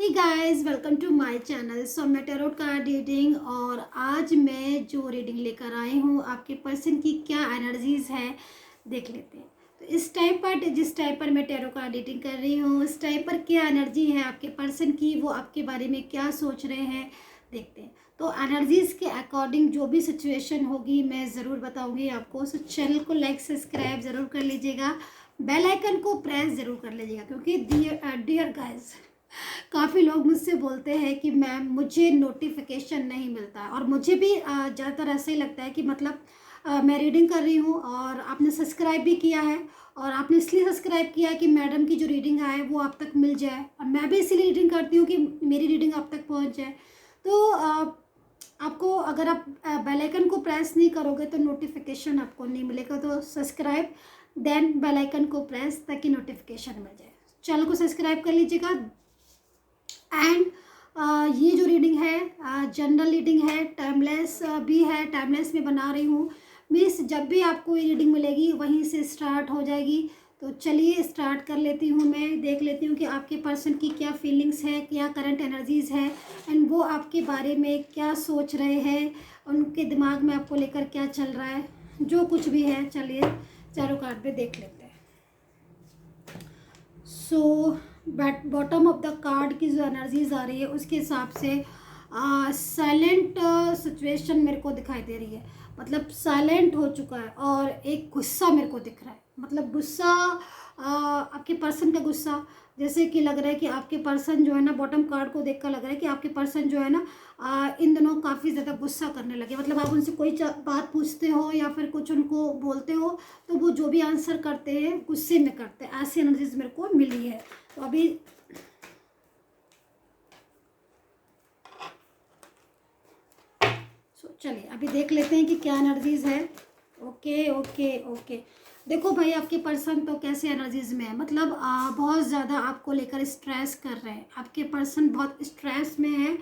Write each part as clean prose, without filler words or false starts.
Hey guys, welcome to my channel. So मैं tarot card reading और आज मैं जो रीडिंग लेकर आई हूँ आपके पर्सन की क्या एनर्जीज है देख लेते हैं। तो इस टाइम पर जिस टाइम पर मैं टैरो कार्ड रीडिंग कर रही हूँ उस टाइम पर क्या एनर्जी है आपके पर्सन की, वो आपके बारे में क्या सोच रहे हैं देखते हैं। तो एनर्जीज के अकॉर्डिंग जो भी सिचुएशन होगी मैं ज़रूर बताऊँगी आपको। सो चैनल को लाइक सब्सक्राइब ज़रूर कर लीजिएगा, बेल आइकन को प्रेस ज़रूर कर लीजिएगा, क्योंकि डियर गाइस काफ़ी लोग मुझसे बोलते हैं कि मैम मुझे नोटिफिकेशन नहीं मिलता, और मुझे भी ज़्यादातर ऐसा ही लगता है कि मतलब मैं रीडिंग कर रही हूँ और आपने सब्सक्राइब भी किया है, और आपने इसलिए सब्सक्राइब किया है कि मैडम की जो रीडिंग आए वो आप तक मिल जाए, और मैं भी इसीलिए रीडिंग करती हूँ कि मेरी रीडिंग आप तक पहुँच जाए। तो आपको अगर आप बेल आइकन को प्रेस नहीं करोगे तो नोटिफिकेशन आपको नहीं मिलेगा। तो सब्सक्राइब देन बेल आइकन को प्रेस ताकि नोटिफिकेशन मिल जाए। चैनल को सब्सक्राइब कर लीजिएगा। एंड ये जो रीडिंग है जनरल रीडिंग है, टाइमलेस भी है, टाइमलेस में बना रही हूँ। मीन्स जब भी आपको ये रीडिंग मिलेगी वहीं से स्टार्ट हो जाएगी। तो चलिए स्टार्ट कर लेती हूँ। मैं देख लेती हूँ कि आपके पर्सन की क्या फीलिंग्स है, क्या करंट एनर्जीज़ है, एंड वो आपके बारे में क्या सोच रहे हैं, उनके दिमाग में आपको लेकर क्या चल रहा है, जो कुछ भी है। चलिए चारों कार्ड पे देख लेते हैं। So bottom of the card की जो एनर्जीज आ रही है उसके हिसाब से साइलेंट सिचुएशन मेरे को दिखाई दे रही है। मतलब साइलेंट हो चुका है और एक गुस्सा मेरे को दिख रहा है। मतलब गुस्सा, आपके पर्सन का गुस्सा, जैसे कि लग रहा है कि आपके पर्सन जो है ना, बॉटम कार्ड को देखकर लग रहा है कि आपके पर्सन जो है ना इन दिनों काफ़ी ज़्यादा गुस्सा करने लगे। मतलब आप उनसे कोई बात पूछते हो या फिर कुछ उनको बोलते हो तो वो जो भी आंसर करते हैं गुस्से में करते हैं। ऐसी एनर्जीज मेरे को मिली है। तो अभी चलिए अभी देख लेते हैं कि क्या एनर्जीज है। ओके ओके ओके, देखो भाई आपके पर्सन तो कैसे एनर्जीज में है। मतलब बहुत ज़्यादा आपको लेकर स्ट्रेस कर रहे हैं। आपके पर्सन बहुत स्ट्रेस में है।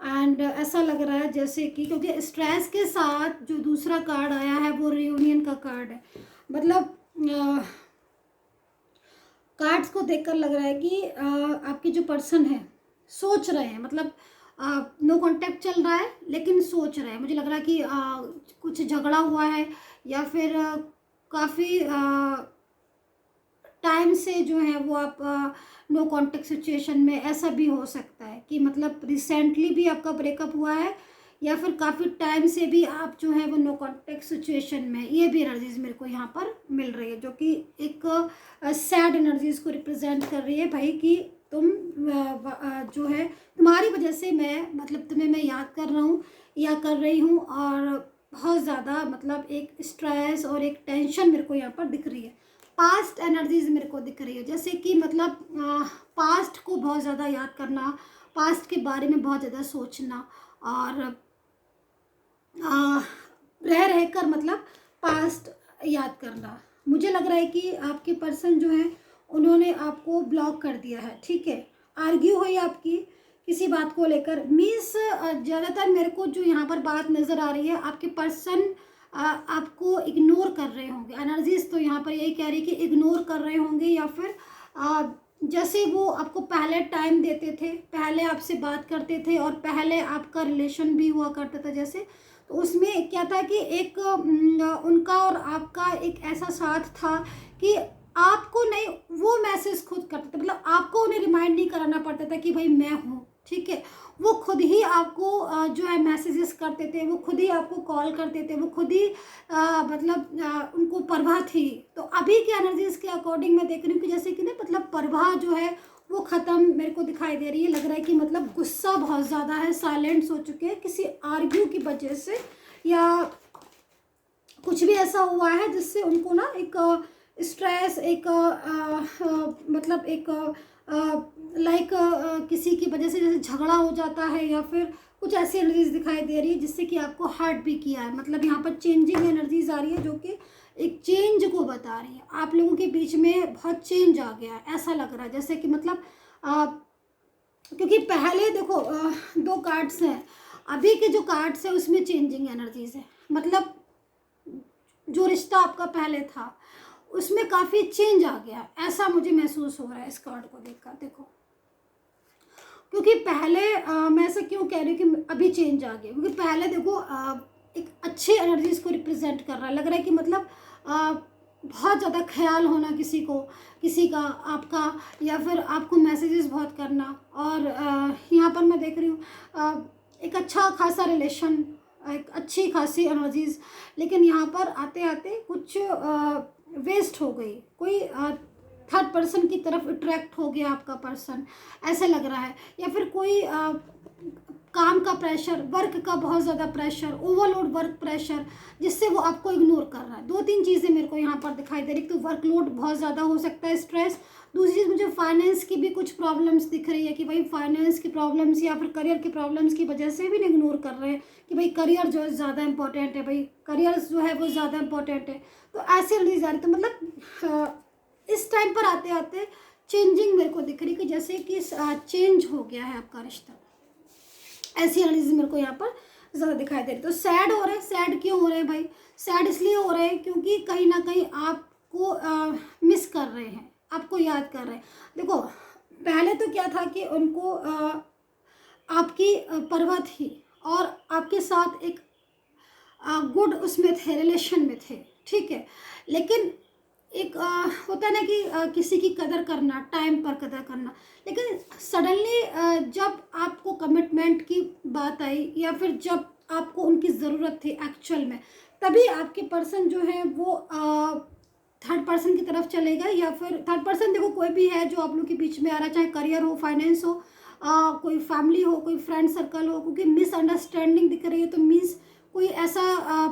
एंड ऐसा लग रहा है जैसे कि, क्योंकि स्ट्रेस के साथ जो दूसरा कार्ड आया है वो रियूनियन का कार्ड है। मतलब कार्ड्स को देखकर लग रहा है कि आपके जो पर्सन है सोच रहे हैं। मतलब नो कांटेक्ट चल रहा है लेकिन सोच रहे हैं। मुझे लग रहा है कि कुछ झगड़ा हुआ है या फिर काफ़ी टाइम से जो है वो आप नो कांटेक्ट सिचुएशन में। ऐसा भी हो सकता है कि मतलब रिसेंटली भी आपका ब्रेकअप हुआ है या फिर काफ़ी टाइम से भी आप जो है वो नो कांटेक्ट सिचुएशन में। ये भी एनर्जीज मेरे को यहाँ पर मिल रही है, जो कि एक सैड एनर्जीज को रिप्रेजेंट कर रही है भाई, कि तुम जो है तुम्हारी वजह से मैं, मतलब तुम्हें मैं याद कर रहा हूँ या कर रही हूँ, और बहुत ज़्यादा मतलब एक स्ट्रेस और एक टेंशन मेरे को यहाँ पर दिख रही है। पास्ट एनर्जीज मेरे को दिख रही है, जैसे कि मतलब पास्ट को बहुत ज़्यादा याद करना, पास्ट के बारे में बहुत ज़्यादा सोचना, और रह रहकर मतलब पास्ट याद करना। मुझे लग रहा है कि आपके पर्सन जो है उन्होंने आपको ब्लॉक कर दिया है। ठीक है, आर्ग्यू हुई आपकी किसी बात को लेकर। मीन्स ज़्यादातर मेरे को जो यहाँ पर बात नज़र आ रही है, आपके पर्सन आपको इग्नोर कर रहे होंगे। एनर्जीज तो यहाँ पर यही कह रही है कि इग्नोर कर रहे होंगे, या फिर जैसे वो आपको पहले टाइम देते थे, पहले आपसे बात करते थे और पहले आपका रिलेशन भी हुआ करता था जैसे, तो उसमें क्या था कि एक उनका और आपका एक ऐसा साथ था कि आपको नहीं, वो मैसेज खुद करते थे। मतलब आपको उन्हें रिमाइंड नहीं कराना पड़ता था कि भाई मैं हूँ। ठीक है, वो खुद ही आपको जो है मैसेजेस करते थे, वो खुद ही आपको कॉल करते थे, वो खुद ही मतलब उनको परवाह थी। तो अभी के एनर्जीज के अकॉर्डिंग मैं देख रही हूँ कि जैसे कि ना, मतलब परवाह जो है वो ख़त्म मेरे को दिखाई दे रही है। लग रहा है कि मतलब गुस्सा बहुत ज़्यादा है, साइलेंट्स हो चुके हैं किसी आर्ग्यू की वजह से, या कुछ भी ऐसा हुआ है जिससे उनको ना एक स्ट्रेस, एक मतलब एक लाइक किसी की वजह से जैसे झगड़ा हो जाता है, या फिर कुछ ऐसी एनर्जीज दिखाई दे रही है जिससे कि आपको हर्ट भी किया है। मतलब यहाँ पर चेंजिंग एनर्जीज आ रही है, जो कि एक चेंज को बता रही है। आप लोगों के बीच में बहुत चेंज आ गया है, ऐसा लग रहा है जैसे कि मतलब क्योंकि पहले देखो दो कार्ड्स हैं, अभी के जो कार्ड्स है उसमें चेंजिंग एनर्जीज है। मतलब जो रिश्ता आपका पहले था उसमें काफ़ी चेंज आ गया, ऐसा मुझे महसूस हो रहा है इस कार्ड को देखकर। देखो क्योंकि पहले मैं ऐसा क्यों कह रही हूँ कि अभी चेंज आ गया, क्योंकि पहले देखो एक अच्छी एनर्जीज को रिप्रेजेंट कर रहा है, लग रहा है कि मतलब बहुत ज़्यादा ख्याल होना किसी का आपका, या फिर आपको मैसेजेस बहुत करना। और यहाँ पर मैं देख रही हूँ एक अच्छा खासा रिलेशन, एक अच्छी खासी एनर्जीज, लेकिन यहाँ पर आते आते कुछ वेस्ट हो गई, कोई थर्ड पर्सन की तरफ अट्रैक्ट हो गया आपका पर्सन, ऐसा लग रहा है। या फिर कोई काम का प्रेशर, वर्क का बहुत ज़्यादा प्रेशर, ओवरलोड वर्क प्रेशर, जिससे वो आपको इग्नोर कर रहा है। 2-3 चीज़ें मेरे को यहाँ पर दिखाई दे रही। तो वर्कलोड बहुत ज़्यादा हो सकता है, स्ट्रेस। दूसरी चीज़, मुझे फाइनेंस की भी कुछ प्रॉब्लम्स दिख रही है कि भाई फाइनेंस की प्रॉब्लम्स या फिर करियर की प्रॉब्लम्स की वजह से भी इग्नोर कर रहे हैं कि भाई करियर जो है ज़्यादा इंपॉर्टेंट है, भाई करियर जो है वो ज़्यादा इंपॉर्टेंट है। तो ऐसे नहीं जा रही। तो मतलब इस टाइम पर आते आते चेंजिंग मेरे को दिख रही कि जैसे कि चेंज हो गया है आपका रिश्ता, ऐसी एनालिसिस मेरे को यहाँ पर ज़्यादा दिखाई दे रही। तो सैड हो रहे हैं। सैड क्यों हो रहे हैं भाई? सैड इसलिए हो रहे हैं क्योंकि कहीं ना कहीं आपको मिस कर रहे हैं, आपको याद कर रहे हैं। देखो पहले तो क्या था कि उनको आपकी परवाह थी और आपके साथ एक गुड उसमें थे, रिलेशन में थे, ठीक है। लेकिन एक होता है ना कि किसी की कदर करना, टाइम पर कदर करना। लेकिन सडनली जब आपको कमिटमेंट की बात आई या फिर जब आपको उनकी ज़रूरत थी एक्चुअल में, तभी आपके पर्सन जो है वो थर्ड पर्सन की तरफ चले गए। या फिर थर्ड पर्सन देखो कोई भी है जो आप लोग के बीच में आ रहा है, चाहे करियर हो, फाइनेंस हो, कोई फैमिली हो, कोई फ्रेंड सर्कल हो, क्योंकि मिसअंडरस्टैंडिंग दिख रही है। तो मीन्स कोई ऐसा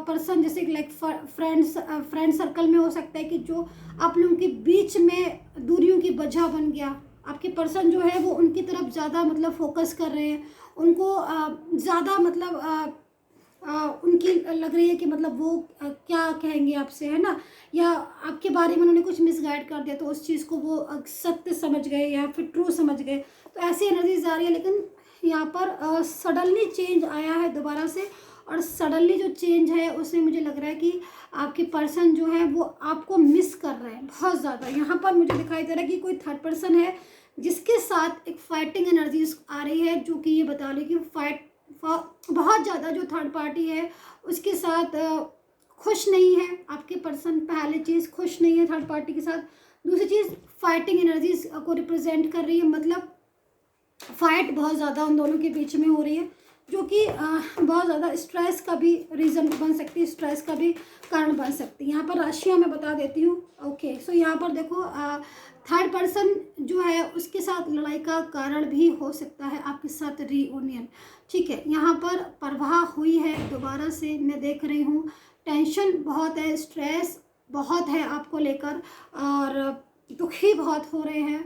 पर्सन जैसे लाइक फ्रेंड सर्कल में हो सकता है कि जो आप लोगों के बीच में दूरियों की वजह बन गया। आपके पर्सन जो है वो उनकी तरफ ज़्यादा मतलब फोकस कर रहे हैं, उनको ज़्यादा मतलब उनकी लग रही है कि मतलब वो क्या कहेंगे आपसे, है ना, या आपके बारे में उन्होंने कुछ मिसगाइड कर दिया तो उस चीज़ को वो सत्य समझ गए या फिर ट्रू समझ गए। तो ऐसी एनर्जीज आ रही है। लेकिन यहाँ पर सडनली चेंज आया है दोबारा से, और सडनली जो चेंज है उसमें मुझे लग रहा है कि आपके पर्सन जो है वो आपको मिस कर रहे हैं बहुत ज़्यादा। यहाँ पर मुझे दिखाई दे रहा है कि कोई थर्ड पर्सन है जिसके साथ एक फाइटिंग एनर्जीज आ रही है, जो कि ये बता रही है कि बहुत ज़्यादा जो थर्ड पार्टी है उसके साथ खुश नहीं है आपके पर्सन। पहली चीज़ खुश नहीं है थर्ड पार्टी के साथ। दूसरी चीज़ फाइटिंग एनर्जीज को रिप्रेजेंट कर रही है, मतलब फाइट बहुत ज़्यादा उन दोनों के बीच में हो रही है, जो कि बहुत ज़्यादा स्ट्रेस का भी रीज़न बन सकती है, स्ट्रेस का भी कारण बन सकती है। यहाँ पर राशियाँ मैं बता देती हूँ। ओके, सो यहाँ पर देखो थर्ड पर्सन जो है उसके साथ लड़ाई का कारण भी हो सकता है आपके साथ रीयूनियन, ठीक है। यहाँ पर परवाह हुई है दोबारा से, मैं देख रही हूँ टेंशन बहुत है, स्ट्रेस बहुत है आपको लेकर, और दुखी बहुत हो रहे हैं।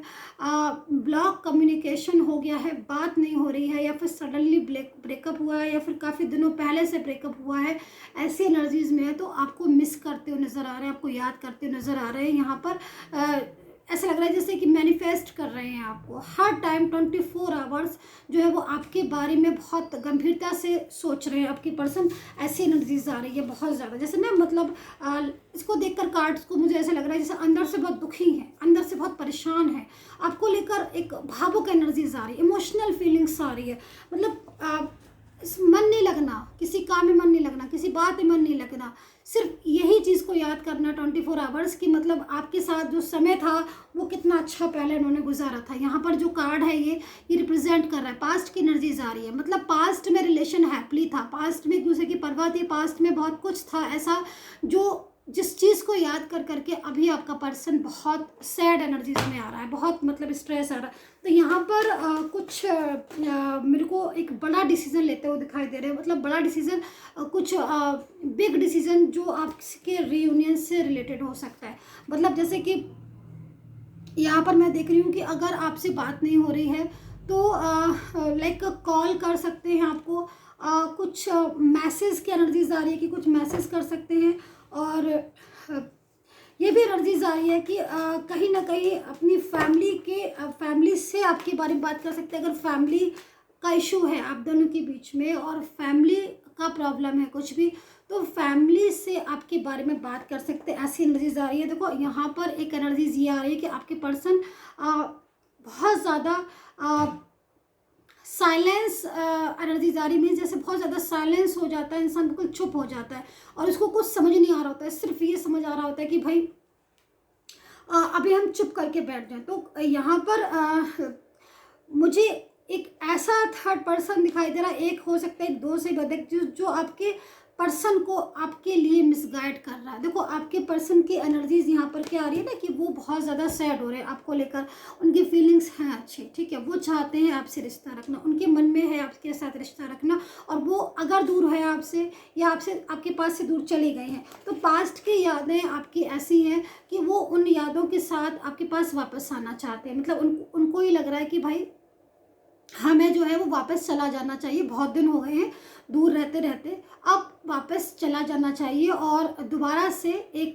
ब्लॉक कम्युनिकेशन हो गया है, बात नहीं हो रही है, या फिर सडनली ब्रेकअप हुआ है, या फिर काफ़ी दिनों पहले से ब्रेकअप हुआ है। ऐसी एनर्जीज में है तो आपको मिस करते हुए नज़र आ रहे हैं, आपको याद करते हुए नज़र आ रहे हैं। यहाँ पर ऐसा लग रहा है जैसे कि मैनिफेस्ट कर रहे हैं आपको हर टाइम 24 आवर्स जो है वो आपके बारे में बहुत गंभीरता से सोच रहे हैं आपके पर्सन। ऐसी एनर्जीज आ रही है बहुत ज़्यादा, जैसे ना मतलब इसको देखकर कार्ड्स को मुझे ऐसा लग रहा है जैसे अंदर से बहुत दुखी है, अंदर से बहुत परेशान है, आपको लेकर एक भावुक एनर्जीज आ रही है, इमोशनल फीलिंग्स आ रही है। मतलब मन नहीं लगना, किसी काम में मन नहीं लगना, किसी बात में मन नहीं लगना, सिर्फ यही चीज़ को याद करना 24 आवर्स की, मतलब आपके साथ जो समय था वो कितना अच्छा पहले उन्होंने गुजारा था। यहाँ पर जो कार्ड है ये रिप्रेजेंट कर रहा है पास्ट की एनर्जीज आ रही है, मतलब पास्ट में रिलेशन हैप्पी था, पास्ट में एक दूसरे की परवाह थी, पास्ट में बहुत कुछ था ऐसा जो जिस चीज़ को याद कर करके अभी आपका पर्सन बहुत सैड एनर्जीज में आ रहा है, बहुत मतलब स्ट्रेस आ रहा है। तो यहाँ पर कुछ मेरे को एक बड़ा डिसीजन लेते हुए दिखाई दे रहे हैं, मतलब बड़ा डिसीजन, कुछ बिग डिसीजन जो आपके रीयूनियन से रिलेटेड हो सकता है। मतलब जैसे कि यहाँ पर मैं देख रही हूँ कि अगर आपसे बात नहीं हो रही है तो लाइक कॉल कर सकते हैं आपको, कुछ मैसेज की एनर्जीज आ रही है कि कुछ मैसेज कर सकते हैं। और ये भी एनर्जीज आ रही है कि कहीं ना कहीं अपनी फैमिली से आपके बारे में बात कर सकते हैं। अगर फैमिली का इशू है आप दोनों के बीच में और फैमिली का प्रॉब्लम है कुछ भी, तो फैमिली से आपके बारे में बात कर सकते हैं। ऐसी एनर्जीज आ रही है। देखो यहाँ पर एक एनर्जीज ये आ रही है कि आपके पर्सन बहुत ज़्यादा साइलेंस एनर्जी जा रही, मीन्स जैसे बहुत ज़्यादा साइलेंस हो जाता है, इंसान बिल्कुल चुप हो जाता है और उसको कुछ समझ नहीं आ रहा होता है, सिर्फ ये समझ आ रहा होता है कि भाई अभी हम चुप करके बैठ जाएं। तो यहाँ पर मुझे एक ऐसा थर्ड पर्सन दिखाई दे रहा है, एक हो सकता है, एक दो से अधिक, जो आपके पर्सन को आपके लिए मिसगाइड कर रहा है। देखो आपके पर्सन की एनर्जीज यहाँ पर क्या आ रही है ना, कि वो बहुत ज़्यादा सैड हो रहे हैं आपको लेकर, उनकी फीलिंग्स हैं अच्छी, ठीक है, वो चाहते हैं आपसे रिश्ता रखना, उनके मन में है आपके साथ रिश्ता रखना, और वो अगर दूर है आपसे या आपसे आपके पास से दूर चले गए हैं, तो पास्ट की यादें आपकी ऐसी हैं कि वो उन यादों के साथ आपके पास वापस आना चाहते हैं। मतलब उनको ही लग रहा है कि भाई हमें जो है वो वापस चला जाना चाहिए, बहुत दिन हो गए हैं दूर रहते रहते, अब वापस चला जाना चाहिए और दोबारा से एक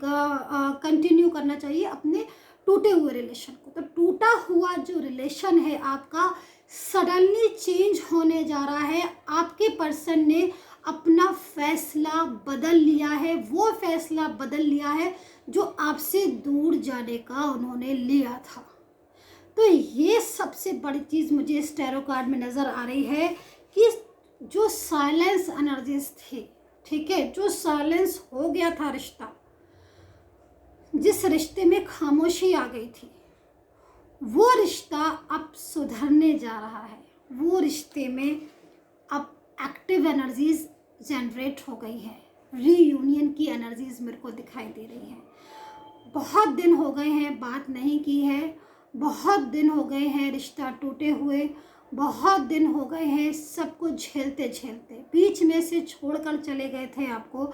कंटिन्यू करना चाहिए अपने टूटे हुए रिलेशन को। तो टूटा हुआ जो रिलेशन है आपका सडनली चेंज होने जा रहा है। आपके पर्सन ने अपना फैसला बदल लिया है, वो फैसला बदल लिया है जो आपसे दूर जाने का उन्होंने लिया था। तो ये सबसे बड़ी चीज़ मुझे इस टैरो कार्ड में नज़र आ रही है कि जो साइलेंस एनर्जीज थी, ठीक है, जो साइलेंस हो गया था रिश्ता, जिस रिश्ते में खामोशी आ गई थी, वो रिश्ता अब सुधरने जा रहा है। वो रिश्ते में अब एक्टिव एनर्जीज जनरेट हो गई है, रीयूनियन की एनर्जीज मेरे को दिखाई दे रही है। बहुत दिन हो गए हैं बात नहीं की है, बहुत दिन हो गए हैं रिश्ता टूटे हुए, बहुत दिन हो गए हैं सब कुछ झेलते झेलते, बीच में से छोड़कर चले गए थे, आपको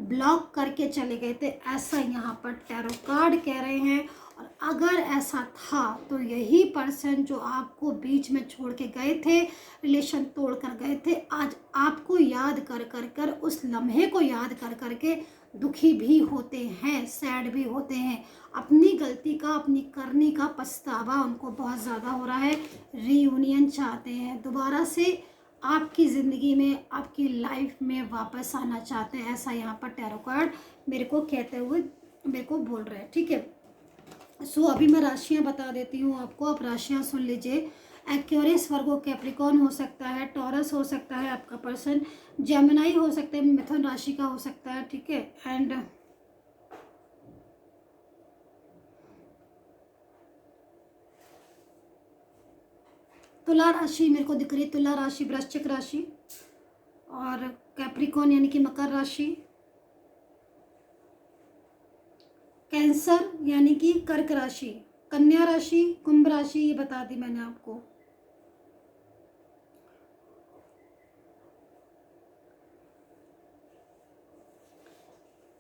ब्लॉक करके चले गए थे, ऐसा यहाँ पर टैरो कार्ड कह रहे हैं। और अगर ऐसा था तो यही पर्सन जो आपको बीच में छोड़ के गए थे, रिलेशन तोड़ कर गए थे, आज आपको याद कर कर कर, उस लम्हे को याद कर कर के दुखी भी होते हैं, सैड भी होते हैं, अपनी गलती का, अपनी करनी का पछतावा उनको बहुत ज़्यादा हो रहा है, रीयूनियन चाहते हैं, दोबारा से आपकी ज़िंदगी में, आपकी लाइफ में वापस आना चाहते हैं, ऐसा यहाँ पर टैरो कार्ड मेरे को कहते हुए मेरे को बोल रहे हैं, ठीक है। सो अभी मैं राशियाँ बता देती हूँ आपको, आप राशियाँ सुन लीजिए। एक्वेरियस, वर्गो, कैप्रिकॉर्न हो सकता है, टॉरस हो सकता है आपका पर्सन, जेमिनाई हो सकता है, मिथुन राशि का हो सकता है, ठीक है, एंड तुला राशि मेरे को दिख रही है, तुला राशि, वृश्चिक राशि, और कैप्रिकॉर्न यानी कि मकर राशि, कैंसर यानी कि कर्क राशि, कन्या राशि, कुंभ राशि, ये बता दी मैंने आपको,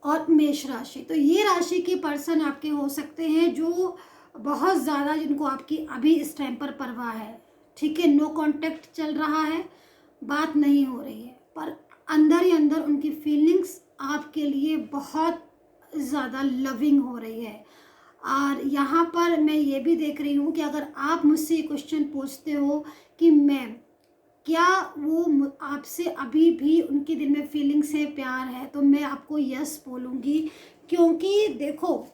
और मेष राशि। तो ये राशि के पर्सन आपके हो सकते हैं जो बहुत ज़्यादा, जिनको आपकी अभी इस टाइम पर परवाह है, ठीक है, नो कांटेक्ट चल रहा है, बात नहीं हो रही है, पर अंदर ही अंदर उनकी फीलिंग्स आपके लिए बहुत ज़्यादा लविंग हो रही है। और यहाँ पर मैं ये भी देख रही हूँ कि अगर आप मुझसे ये क्वेश्चन पूछते हो कि मैम क्या वो आपसे अभी भी उनके दिल में फीलिंग्स है, प्यार है, तो मैं आपको यस बोलूँगी। क्योंकि देखो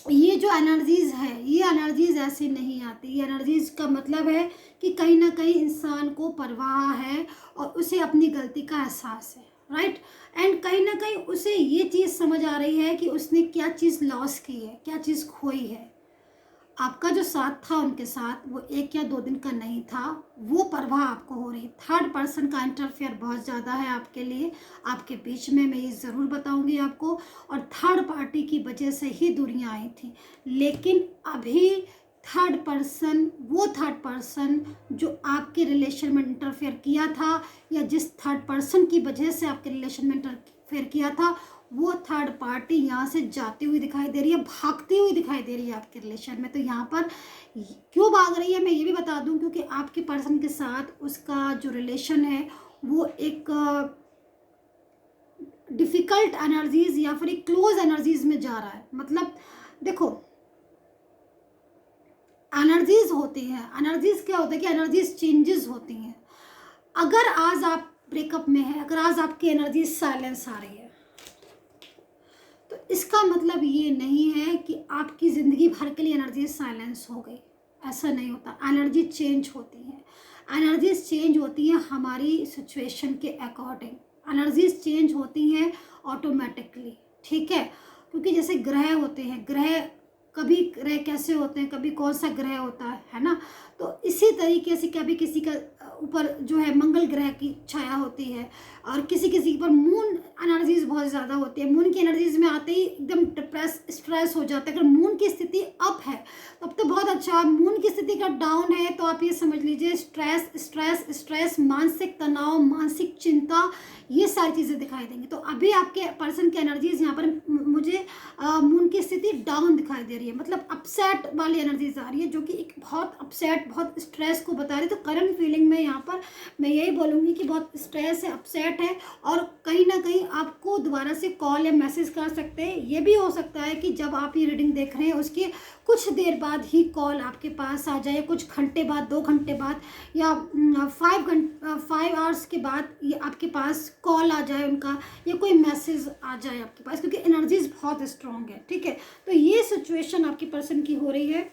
ये जो एनर्जीज़ है, ये एनर्जीज़ ऐसे नहीं आती, ये एनर्जीज़ का मतलब है कि कहीं ना कहीं इंसान को परवाह है और उसे अपनी गलती का एहसास है, राइट, एंड कहीं ना कहीं उसे ये चीज़ समझ आ रही है कि उसने क्या चीज़ लॉस की है, क्या चीज़ खोई है। आपका जो साथ था उनके साथ, वो 1 या 2 दिन का नहीं था, वो परवाह आपको हो रही। थर्ड पर्सन का इंटरफेयर बहुत ज़्यादा है आपके लिए, आपके बीच में, मैं ये ज़रूर बताऊंगी आपको, और थर्ड पार्टी की वजह से ही दूरियां आई थी। लेकिन अभी थर्ड पर्सन, वो थर्ड पर्सन जो आपके रिलेशन में इंटरफेयर किया था, या जिस थर्ड पर्सन की वजह से आपके रिलेशन में इंटरफेयर किया था, वो थर्ड पार्टी यहाँ से जाती हुई दिखाई दे रही है, भागती हुई दिखाई दे रही है आपके रिलेशन में। तो यहाँ पर क्यों भाग रही है मैं ये भी बता दूं, क्योंकि आपके पर्सन के साथ उसका जो रिलेशन है वो एक डिफ़िकल्ट एनर्जीज या फिर एक क्लोज एनर्जीज में जा रहा है। मतलब देखो एनर्जीज होती हैं, एनर्जीज क्या होता है कि एनर्जीज चेंजेस होती हैं। अगर आज आप ब्रेकअप में हैं, अगर आज आपकी एनर्जी साइलेंस आ रही है, तो इसका मतलब ये नहीं है कि आपकी ज़िंदगी भर के लिए एनर्जी साइलेंस हो गई, ऐसा नहीं होता। एनर्जी चेंज होती है, एनर्जीज चेंज होती हैं हमारी सिचुएशन के अकॉर्डिंग, एनर्जीज चेंज होती हैं ऑटोमेटिकली, ठीक है। क्योंकि जैसे ग्रह होते हैं, ग्रह कभी ग्रह कैसे होते हैं, कभी कौन सा ग्रह होता है ना। तो इसी तरीके से कभी किसी का ऊपर जो है मंगल ग्रह की छाया होती है, और किसी किसी पर मून एनर्जीज बहुत ज़्यादा होती है। मून की एनर्जीज में आते ही एकदम डिप्रेस स्ट्रेस हो जाता है। अगर मून की स्थिति अप है तब तो बहुत अच्छा, मून की स्थिति का डाउन है तो आप ये समझ लीजिए स्ट्रेस स्ट्रेस स्ट्रेस, मानसिक तनाव, मानसिक चिंता, ये सारी चीज़ें दिखाई देंगी। तो अभी आपके पर्सन की एनर्जीज यहाँ पर मुझे मून की स्थिति डाउन दिखाई दे रही है, मतलब अपसेट वाली एनर्जीज आ रही है, जो कि एक बहुत अपसेट, बहुत स्ट्रेस को बता रही है। तो करंट फीलिंग में यहाँ पर मैं यही बोलूँगी कि बहुत स्ट्रेस है, अपसेट है, और कहीं ना कहीं आपको दोबारा से कॉल या मैसेज कर सकते हैं। ये भी हो सकता है कि जब आप ये रीडिंग देख रहे हैं उसके कुछ देर बाद ही कॉल आपके पास आ जाए, कुछ घंटे बाद, 2 घंटे बाद, या 5 आवर्स के बाद ये आपके पास कॉल आ जाए उनका, या कोई मैसेज आ जाए आपके पास, क्योंकि एनर्जीज बहुत स्ट्रांग है, ठीक है। तो ये सिचुएशन आपकी पर्सन की हो रही है।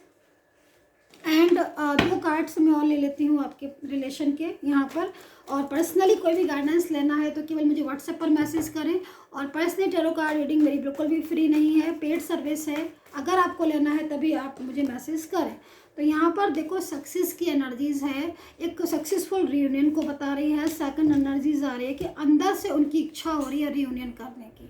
एंड 2 कार्ड्स मैं और ले लेती हूँ आपके रिलेशन के यहाँ पर। और पर्सनली कोई भी गाइडेंस लेना है तो केवल मुझे व्हाट्सएप पर मैसेज करें। और पर्सनली टैरो कार्ड रीडिंग मेरी बिल्कुल भी फ्री नहीं है, पेड सर्विस है। अगर आपको लेना है तभी आप मुझे मैसेज करें। तो यहाँ पर देखो सक्सेस की एनर्जीज है, एक सक्सेसफुल रियूनियन को बता रही है। सेकंड एनर्जीज आ रही है कि अंदर से उनकी इच्छा हो रही है रियूनियन करने की।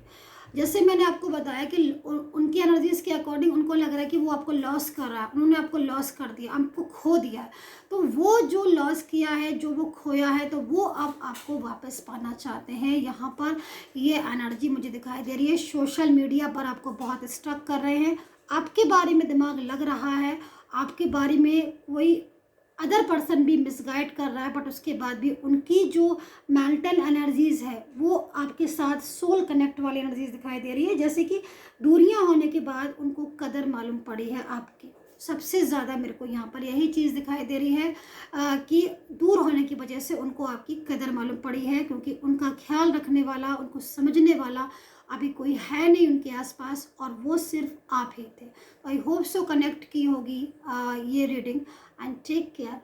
जैसे मैंने आपको बताया कि उनकी एनर्जीज के अकॉर्डिंग उनको लग रहा है कि वो आपको लॉस कर रहा है, उन्होंने आपको लॉस कर दिया, आपको खो दिया है। तो वो जो लॉस किया है, जो वो खोया है, तो वो अब आपको वापस पाना चाहते हैं। यहाँ पर ये एनर्जी मुझे दिखाई दे रही है। सोशल मीडिया पर आपको बहुत स्ट्रक कर रहे हैं, आपके बारे में दिमाग लग रहा है, आपके बारे में कोई अदर पर्सन भी मिसगाइड कर रहा है, बट उसके बाद भी उनकी जो मेंटल एनर्जीज है वो आपके साथ सोल कनेक्ट वाली एनर्जीज दिखाई दे रही है। जैसे कि दूरियां होने के बाद उनको कदर मालूम पड़ी है आपकी। सबसे ज़्यादा मेरे को यहाँ पर यही चीज़ दिखाई दे रही है कि दूर होने की वजह से उनको आपकी कदर मालूम पड़ी है, क्योंकि उनका ख्याल रखने वाला, उनको समझने वाला अभी कोई है नहीं उनके आसपास, और वो सिर्फ आप ही थे। आई होप सो कनेक्ट की होगी ये रीडिंग। And take care.